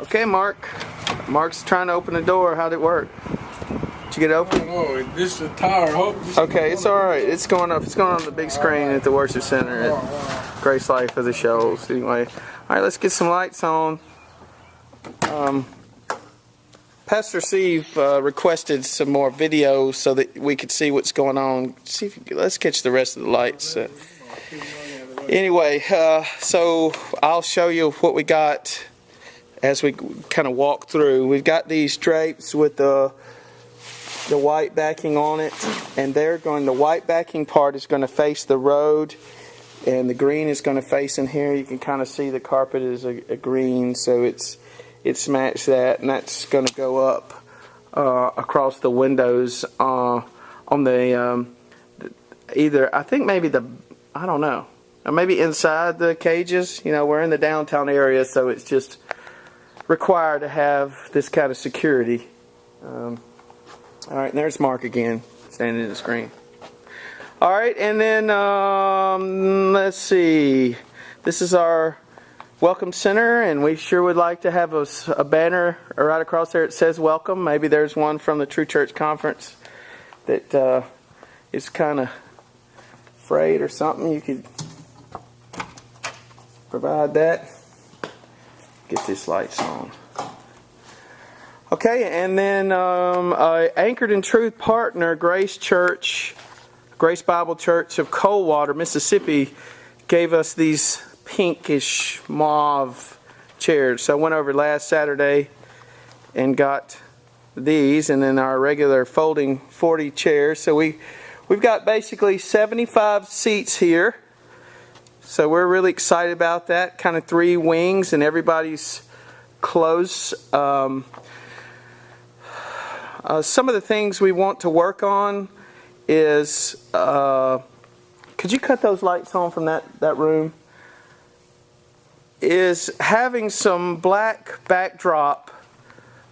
Okay, Mark. Mark's trying to open the door. How'd it work? Did you get it open? Oh, this is the tower. Okay, it's all right. It's going up. It's going on the big screen at the worship center at Grace Life of the Shoals. Anyway, all right. Let's get some lights on. Pastor Steve requested some more videos so that we could see what's going on. Let's catch the rest of the lights. Anyway, so I'll show you what we got as we kind of walk through. We've got these drapes with the white backing on it, and the white backing part is going to face the road, and the green is going to face in here. You can kind of see the carpet is a green, so it's matched that, and that's going to go up across the windows on the either, I think maybe I don't know, or maybe inside the cages. You know, we're in the downtown area, so it's just required to have this kind of security. All right, and there's Mark again, standing in the screen. All right, and then let's see. This is our Welcome Center, and we sure would like to have a banner right across there that says welcome. Maybe there's one from the True Church Conference that is kind of frayed or something. You could provide that. Get this lights on. Okay, and then Anchored in Truth partner, Grace Bible Church of Coldwater, Mississippi, gave us these pinkish mauve chairs. So I went over last Saturday and got these, and then our regular folding 40 chairs. So we've got basically 75 seats here. So we're really excited about that. Kind of 3 wings, and everybody's close. Some of the things we want to work on is, could you cut those lights on from that room? Is having some black backdrop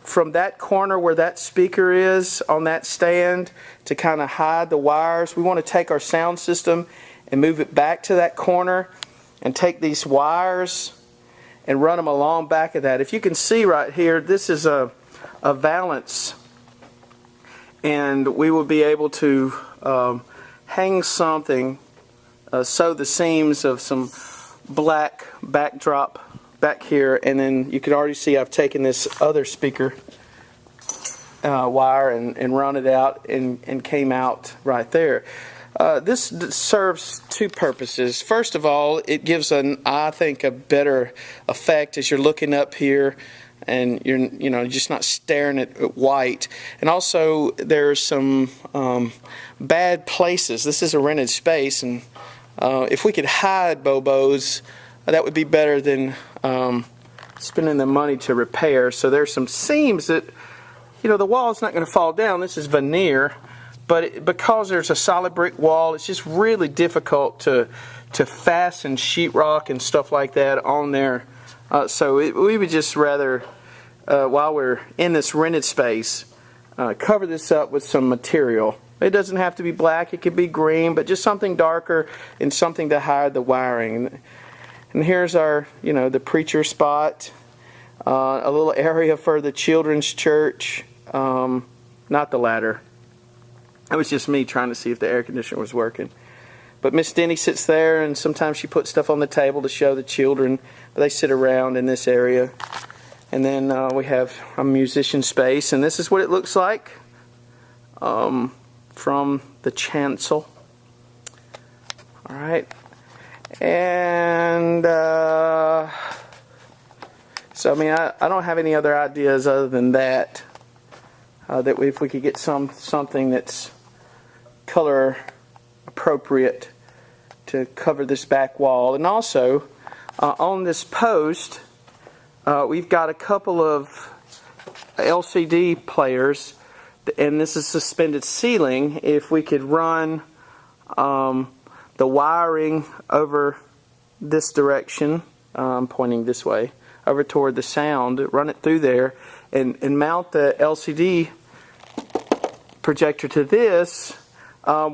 from that corner where that speaker is on that stand to kind of hide the wires. We want to take our sound system and move it back to that corner and take these wires and run them along back of that. If you can see right here, this is a valance. And we will be able to hang something, sew the seams of some black backdrop back here, and then you can already see I've taken this other speaker wire and run it out and came out right there. This serves 2 purposes. First of all, it gives I think a better effect as you're looking up here, and you're just not staring at white. And also there's some bad places. This is a rented space, and if we could hide Bobos, that would be better than spending the money to repair. So there's some seams that, the wall's not going to fall down. This is veneer, but because there's a solid brick wall, it's just really difficult to fasten sheetrock and stuff like that on there. So we would just rather, while we're in this rented space, cover this up with some material. It doesn't have to be black, it could be green, but just something darker and something to hide the wiring. And here's our, the preacher spot, a little area for the children's church, not the ladder. It was just me trying to see if the air conditioner was working. But Miss Denny sits there, and sometimes she puts stuff on the table to show the children. But they sit around in this area. And then we have a musician space, and this is what it looks like from the chancel. All right. And so, I don't have any other ideas other than that. That if we could get something that's color appropriate to cover this back wall. And also, on this post, we've got a couple of LCD players, and this is suspended ceiling. If we could run the wiring over this direction, pointing this way, over toward the sound, run it through there, and mount the LCD projector to this,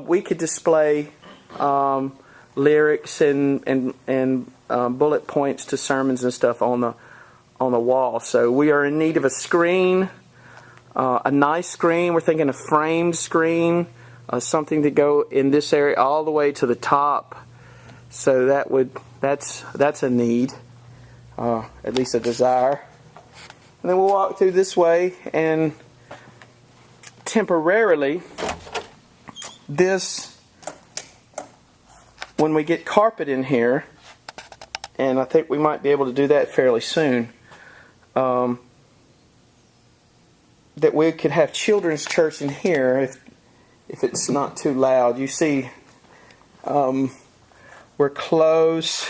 we could display lyrics and bullet points to sermons and stuff on on the wall. So we are in need of a screen, a nice screen. We're thinking a framed screen, something to go in this area all the way to the top. So that's a need, at least a desire. And then we'll walk through this way, and temporarily, when we get carpet in here, and I think we might be able to do that fairly soon, that we could have children's church in here if it's not too loud. You see, we're close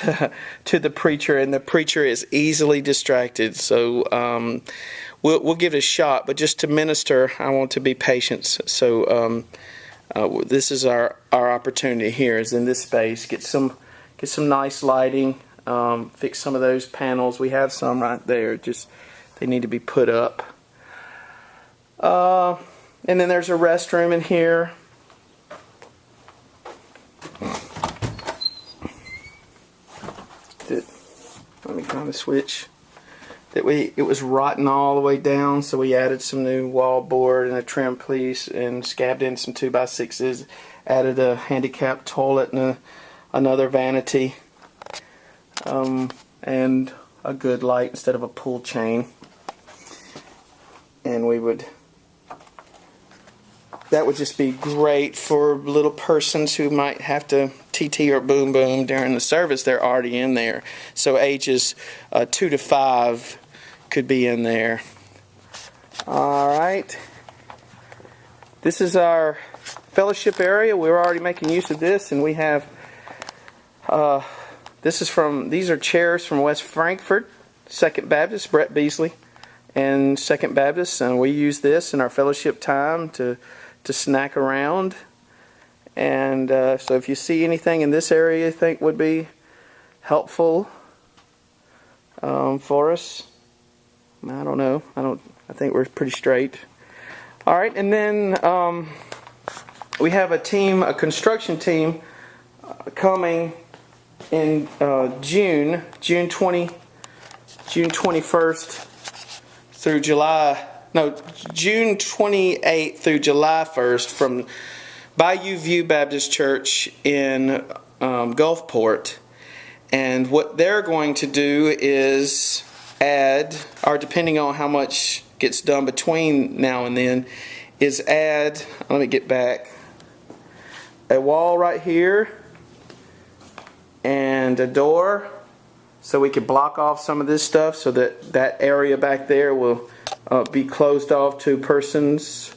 to the preacher, and the preacher is easily distracted. So we'll give it a shot, but just to minister, I want to be patient. So this is our opportunity here, is in this space. Get some nice lighting. Fix some of those panels. We have some right there. Just they need to be put up. And then there's a restroom in here. Let me find the switch. It was rotten all the way down, so we added some new wall board and a trim piece and scabbed in some 2x6s. Added a handicapped toilet and another vanity. And a good light instead of a pull chain. And that would just be great for little persons who might have to TT or boom boom during the service. They're already in there. So ages 2 to 5 could be in there. Alright. This is our fellowship area. We're already making use of this, and we have these are chairs from West Frankfort, Second Baptist, Brett Beasley, and Second Baptist, and we use this in our fellowship time to snack around. And so if you see anything in this area you think would be helpful for us, I don't know. I think we're pretty straight. All right, and then we have a construction team coming in June 21st through June 28th through July 1st from Bayou View Baptist Church in Gulfport. And what they're going to do is add, or depending on how much gets done between now and then, is add, let me get back, a wall right here and a door, so we could block off some of this stuff so that area back there will be closed off to persons,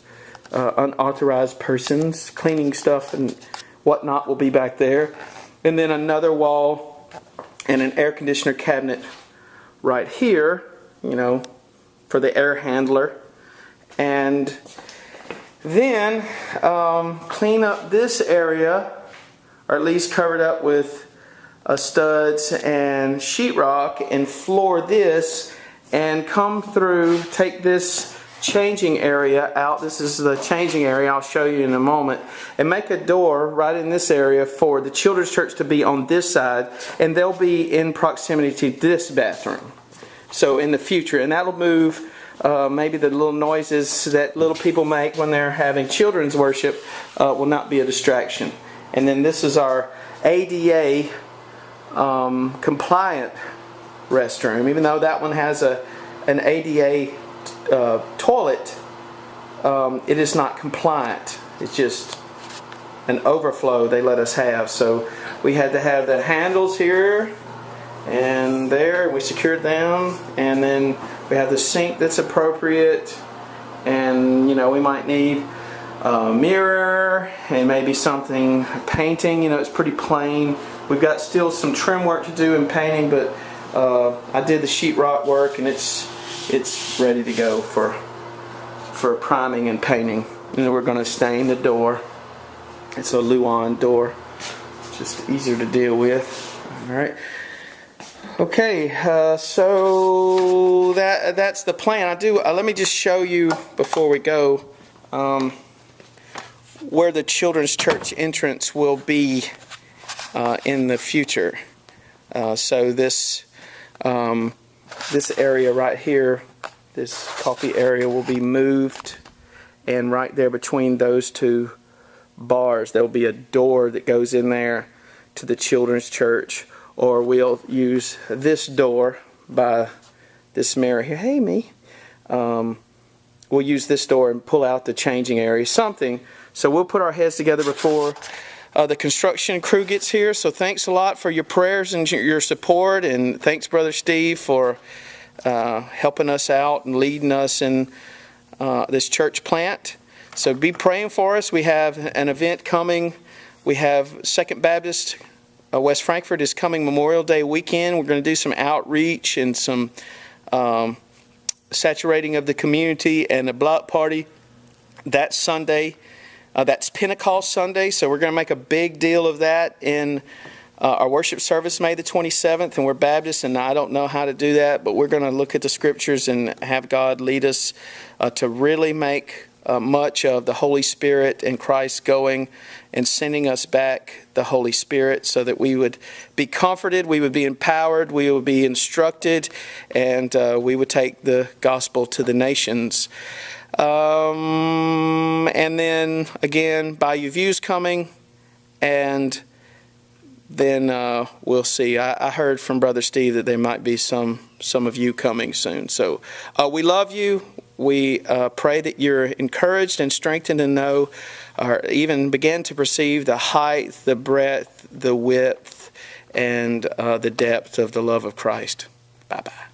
unauthorized persons. Cleaning stuff and whatnot will be back there. And then another wall and an air conditioner cabinet right here, for the air handler. And then clean up this area, or at least cover it up with studs and sheetrock, and floor this, and come through, take this changing area out. This is the changing area, I'll show you in a moment, and make a door right in this area for the children's church to be on this side, and they'll be in proximity to this bathroom. So in the future, and that'll move maybe the little noises that little people make when they're having children's worship will not be a distraction. And then this is our ADA compliant restroom. Even though that one has an ADA toilet, it is not compliant. It's just an overflow they let us have. So we had to have the handles here and there. We secured them, and then we have the sink that's appropriate, and we might need a mirror and maybe something painting. It's pretty plain. We've got still some trim work to do in painting, but I did the sheetrock work, and it's ready to go for priming and painting. And then we're going to stain the door. It's a Luan door, just easier to deal with. All right. Okay, so that's the plan. Let me just show you before we go where the children's church entrance will be in the future. So this this area right here, this coffee area, will be moved, and right there between those two bars, there will be a door that goes in there to the children's church, or we'll use this door by this mirror here. Hey, me. We'll use this door and pull out the changing area, something. So we'll put our heads together before the construction crew gets here. So thanks a lot for your prayers and your support, and thanks, Brother Steve, for helping us out and leading us in this church plant. So be praying for us. We have an event coming. We have Second Baptist West Frankfort is coming Memorial Day weekend. We're going to do some outreach and some saturating of the community and a block party that Sunday. That's Pentecost Sunday, so we're going to make a big deal of that in our worship service May the 27th, and we're Baptists, and I don't know how to do that, but we're going to look at the Scriptures and have God lead us to really make much of the Holy Spirit and Christ going and sending us back the Holy Spirit so that we would be comforted, we would be empowered, we would be instructed, and we would take the gospel to the nations. And then again, Bayou View's coming, and then we'll see. I heard from Brother Steve that there might be some of you coming soon. So we love you. We pray that you're encouraged and strengthened to know, or even begin to perceive the height, the breadth, the width, and the depth of the love of Christ. Bye-bye.